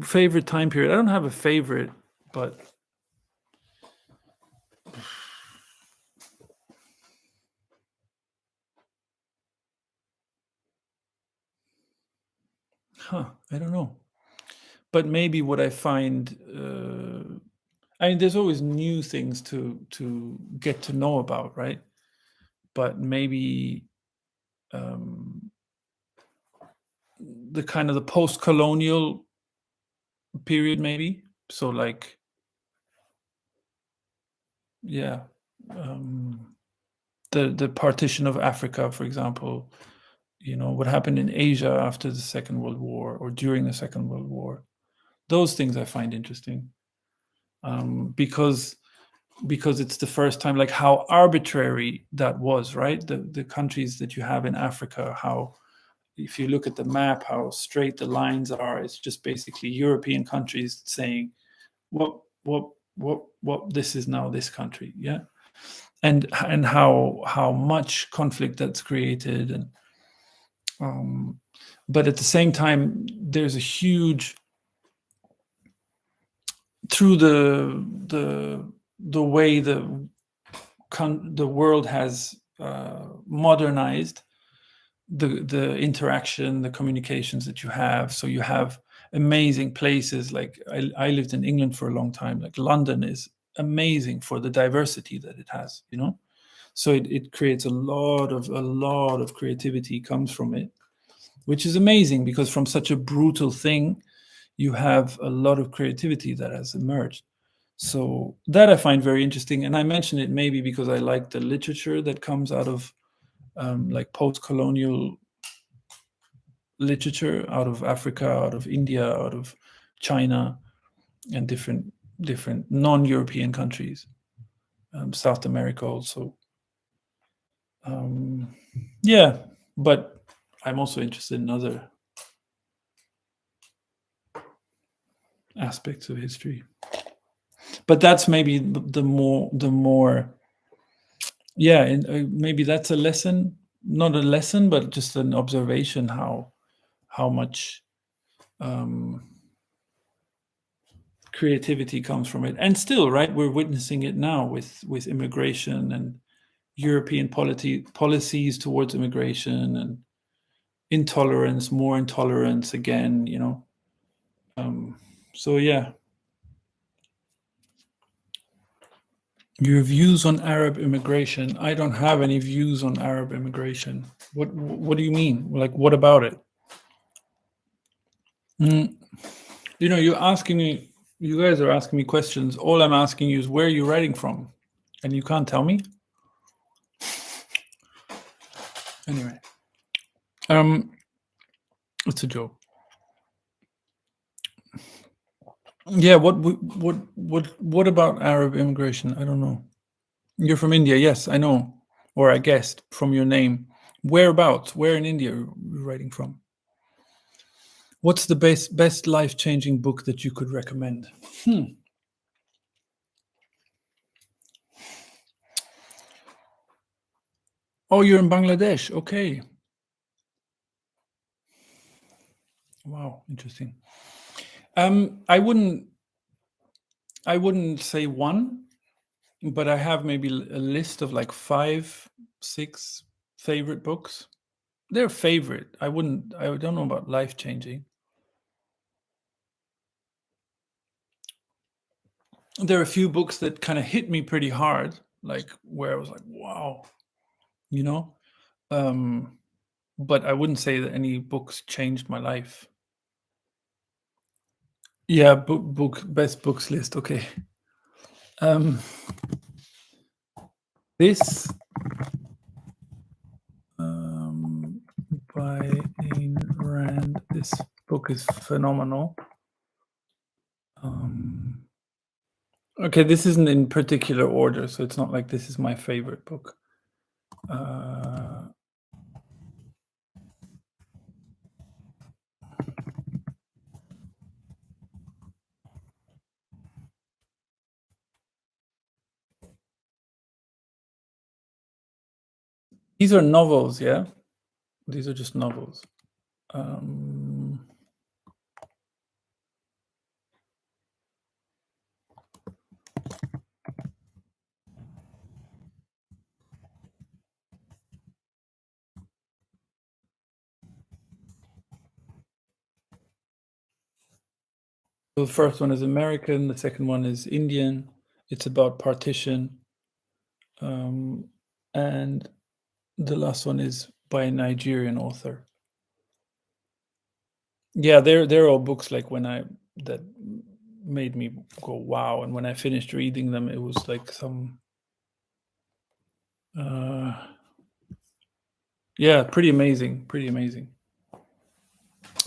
Favorite time period. I don't have a favorite, but I don't know. But maybe what I find, I mean, there's always new things to get to know about, right? But maybe the kind of the post-colonial period, maybe. So like, yeah, the partition of Africa, for example. What happened in Asia after the Second World War or during the Second World War. Those things I find interesting, because it's the first time, like how arbitrary that was, right? The countries that you have in Africa, how, if you look at the map, how straight the lines are. It's just basically European countries saying, what what this is now, this country, yeah, and how much conflict that's created, and but at the same time, there's a huge, through the way the world has modernized, the interaction, the communications that you have. So you have amazing places. Like I lived in England for a long time. Like London is amazing for the diversity that it has, you know. So it creates a lot of creativity comes from it, which is amazing, because from such a brutal thing, you have a lot of creativity that has emerged. So that I find very interesting. And I mention it maybe because I like the literature that comes out of like post-colonial literature, out of Africa, out of India, out of China, and different non-European countries, South America also. Yeah, but I'm also interested in other aspects of history. But that's maybe the more yeah, and maybe that's a lesson, not a lesson, but just an observation, how much creativity comes from it. And still, right, we're witnessing it now with immigration and European policies towards immigration, and intolerance, more intolerance again, you know. So yeah. Your views on Arab immigration? I don't have any views on Arab immigration. What do you mean? Like, what about it? You know, you're asking me. You guys are asking me questions. All I'm asking you is, where are you writing from? And you can't tell me. Anyway, it's a joke. Yeah. What about Arab immigration? I don't know. You're from India, yes, I know, or I guessed from your name. Whereabouts? Where in India are you writing from? What's the best life-changing book that you could recommend? Oh, you're in Bangladesh. Okay. Wow, interesting. I wouldn't say one, but I have maybe a list of like 5, 6 favorite books. They're favorite. I don't know about life-changing. There are a few books that kind of hit me pretty hard, like where I was like, wow, you know. But I wouldn't say that any books changed my life. Yeah, best books list. Okay. This by Ayn Rand. This book is phenomenal. Okay, this isn't in particular order, so it's not like this is my favorite book. These are novels, yeah? These are just novels. So the first one is American, the second one is Indian. It's about partition. And the last one is by a Nigerian author. Yeah, they're all books like that made me go wow, and when I finished reading them, it was like some yeah, pretty amazing.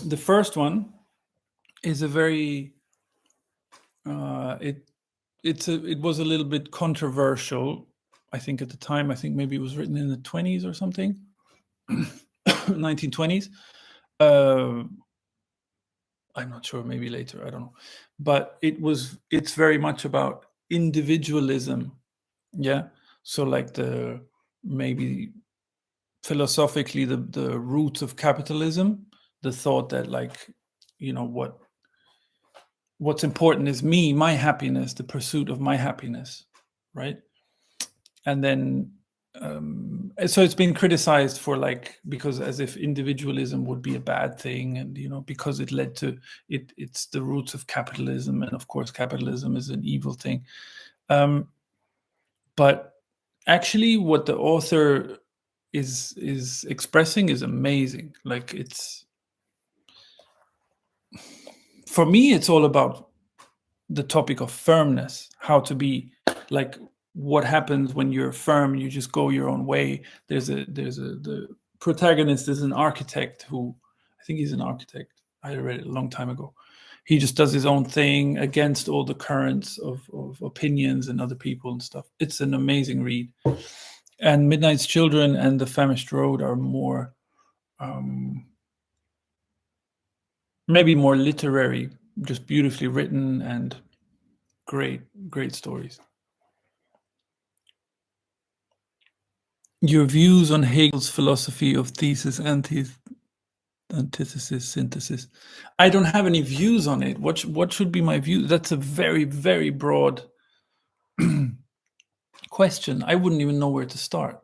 The first one is a very it was a little bit controversial, I think, at the time. I think maybe it was written in the 20s or something. 1920s. I'm not sure, maybe later, I don't know. But it's very much about individualism. Yeah. So like maybe philosophically the roots of capitalism, the thought that like, what's important is me, my happiness, the pursuit of my happiness, right? And then so it's been criticized for like, because as if individualism would be a bad thing, and because it led to it's the roots of capitalism, and of course capitalism is an evil thing. But actually what the author is expressing is amazing. Like, it's, for me, it's all about the topic of firmness, how to be, like, what happens when you're firm, you just go your own way. The protagonist is an architect who, I think he's an architect, I read it a long time ago. He just does his own thing against all the currents of opinions and other people and stuff. It's an amazing read. And Midnight's Children and The Famished Road are more maybe more literary, just beautifully written and great stories. Your views on Hegel's philosophy of thesis, antithesis, synthesis. I don't have any views on it. What should be my view? That's a very, very broad question. I wouldn't even know where to start.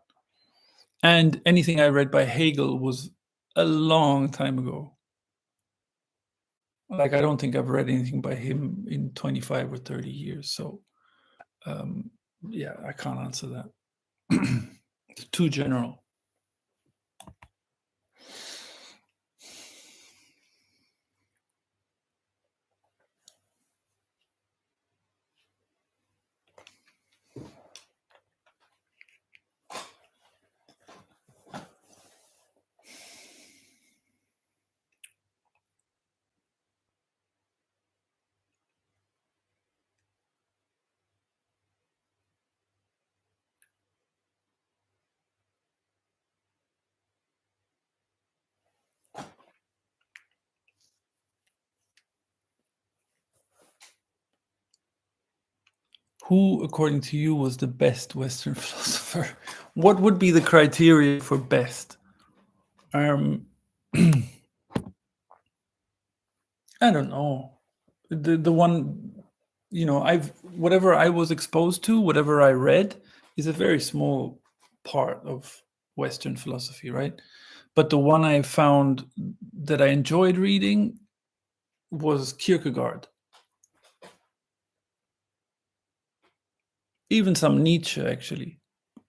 And anything I read by Hegel was a long time ago. Like, I don't think I've read anything by him in 25 or 30 years. So, yeah, I can't answer that. It's too general. Who, according to you, was the best Western philosopher? What would be the criteria for best? I don't know. The one, whatever I was exposed to, whatever I read, is a very small part of Western philosophy, right? But the one I found that I enjoyed reading was Kierkegaard. Even some Nietzsche, actually.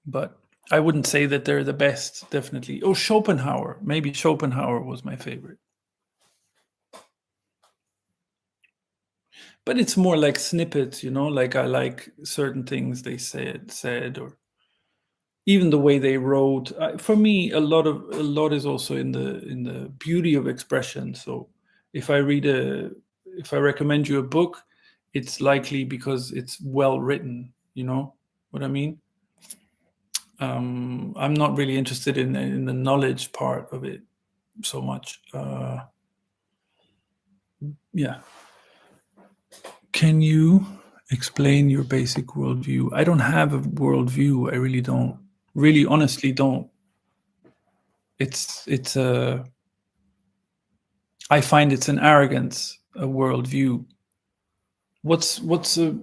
But I wouldn't say that they're the best, definitely. Oh, Schopenhauer. Maybe Schopenhauer was my favorite. But it's more like snippets, like I like certain things they said, or even the way they wrote. For me, a lot is also in the beauty of expression. So if I recommend you a book, it's likely because it's well written. You know what I mean? I'm not really interested in the knowledge part of it so much. Yeah. Can you explain your basic worldview? I don't have a worldview. I really don't. Really, honestly, don't. It's a. I find it's an arrogance, a worldview. What's a,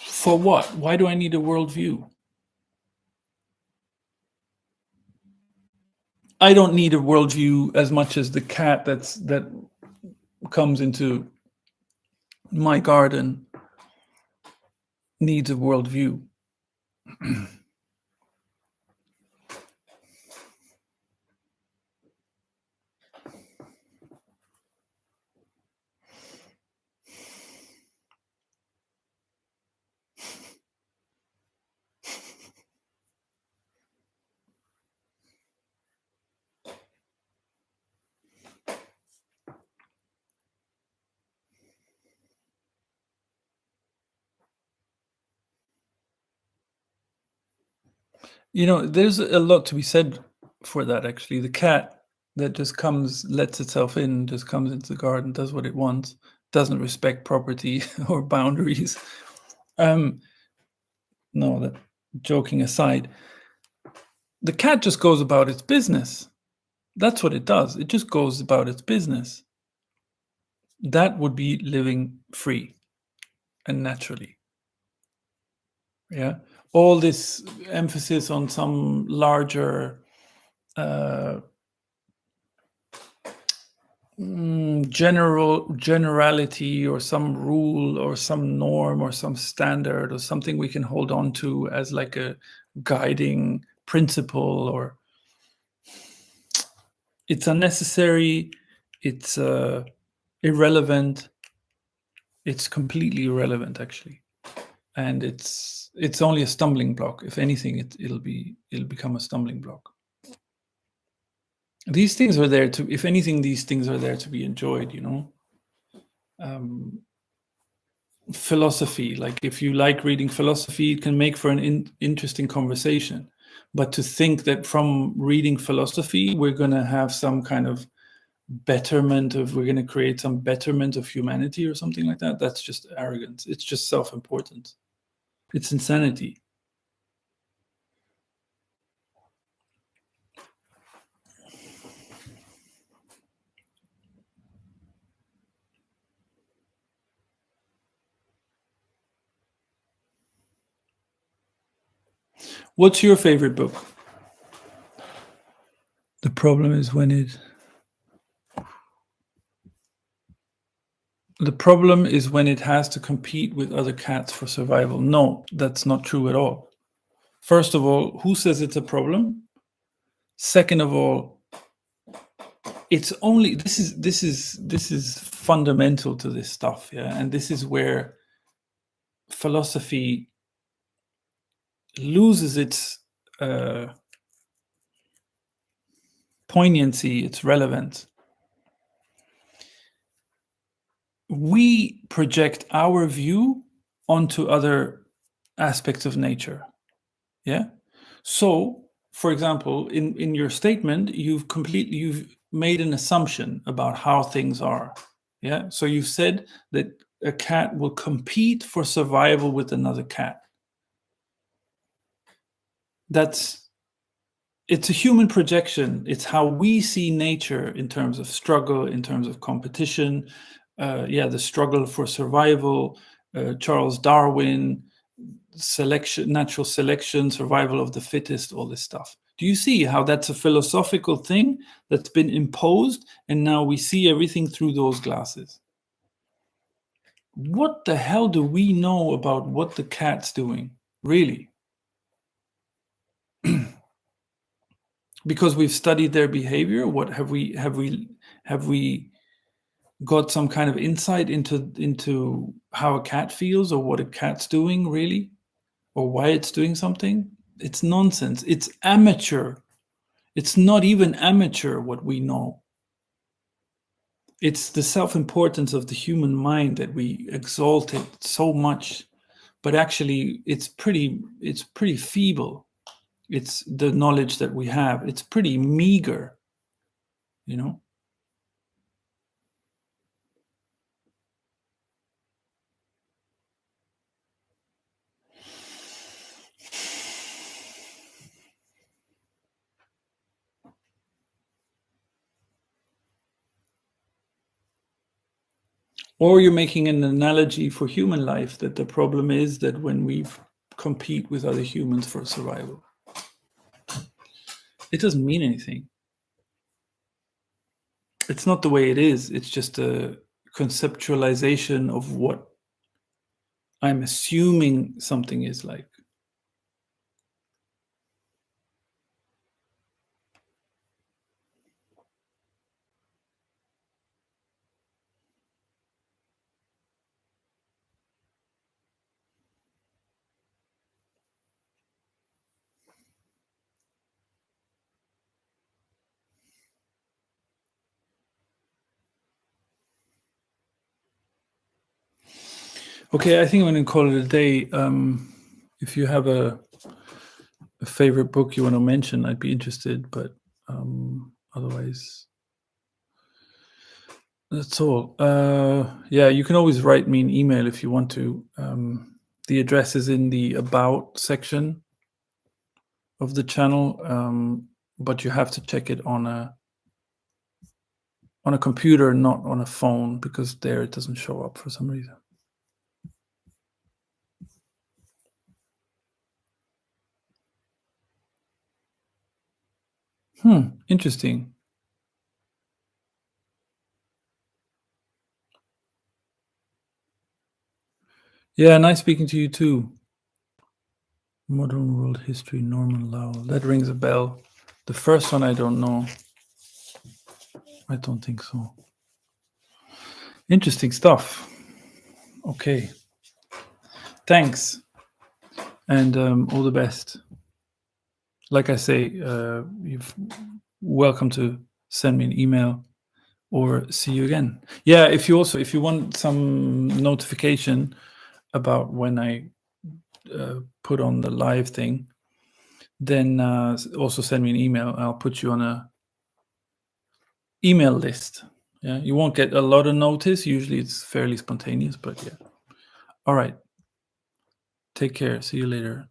for what? Why do I need a worldview? I don't need a worldview as much as the cat that comes into my garden needs a worldview. There's a lot to be said for that, actually. The cat that just comes, lets itself in, just comes into the garden, does what it wants, doesn't respect property or boundaries. No, that joking aside, the cat just goes about its business. That's what it does. It just goes about its business. That would be living free and naturally. Yeah. All this emphasis on some larger generality or some rule or some norm or some standard or something we can hold on to as like a guiding principle, or it's unnecessary, it's irrelevant, it's completely irrelevant actually, and it's only a stumbling block. If anything, it'll become a stumbling block. These things are there to, if anything, these things are there to be enjoyed, philosophy, like if you like reading philosophy, it can make for an interesting conversation, but to think that from reading philosophy we're going to have some kind of betterment of, we're going to create some betterment of humanity or something like that, that's just arrogance. It's just self-importance. It's insanity. What's your favorite book? The problem is when it has to compete with other cats for survival. No, that's not true at all. First of all, who says it's a problem? Second of all, it's only, this is fundamental to this stuff, yeah, and this is where philosophy loses its poignancy, its relevance. We project our view onto other aspects of nature. Yeah. So, for example, in your statement, you've made an assumption about how things are. Yeah. So you've said that a cat will compete for survival with another cat. It's a human projection. It's how we see nature in terms of struggle, in terms of competition. The struggle for survival, Charles Darwin, selection, natural selection, survival of the fittest, all this stuff. Do you see how that's a philosophical thing that's been imposed, and now we see everything through those glasses? What the hell do we know about what the cat's doing, really? Because we've studied their behavior. What have we got some kind of insight into how a cat feels, or what a cat's doing, really, or why it's doing something? It's nonsense. It's amateur. It's not even amateur what we know. It's the self-importance of the human mind that we exalt it so much, but actually it's pretty feeble. It's the knowledge that we have. It's pretty meager, you know. Or you're making an analogy for human life, that the problem is that when we compete with other humans for survival, it doesn't mean anything. It's not the way it is. It's just a conceptualization of what I'm assuming something is like. Okay, I think I'm going to call it a day. If you have a favorite book you want to mention, I'd be interested, but otherwise, that's all. Yeah, you can always write me an email if you want to. The address is in the About section of the channel, but you have to check it on a computer, not on a phone, because there it doesn't show up for some reason. Interesting. Yeah, nice speaking to you too. Modern world history, Norman Lowell. That rings a bell. The first one I don't know. I don't think so. Interesting stuff. Okay. Thanks. And all the best. Like I say, you're welcome to send me an email or see you again. Yeah, if you want some notification about when I put on the live thing, then also send me an email. I'll put you on a email list. Yeah, you won't get a lot of notice. Usually it's fairly spontaneous, but yeah. All right. Take care. See you later.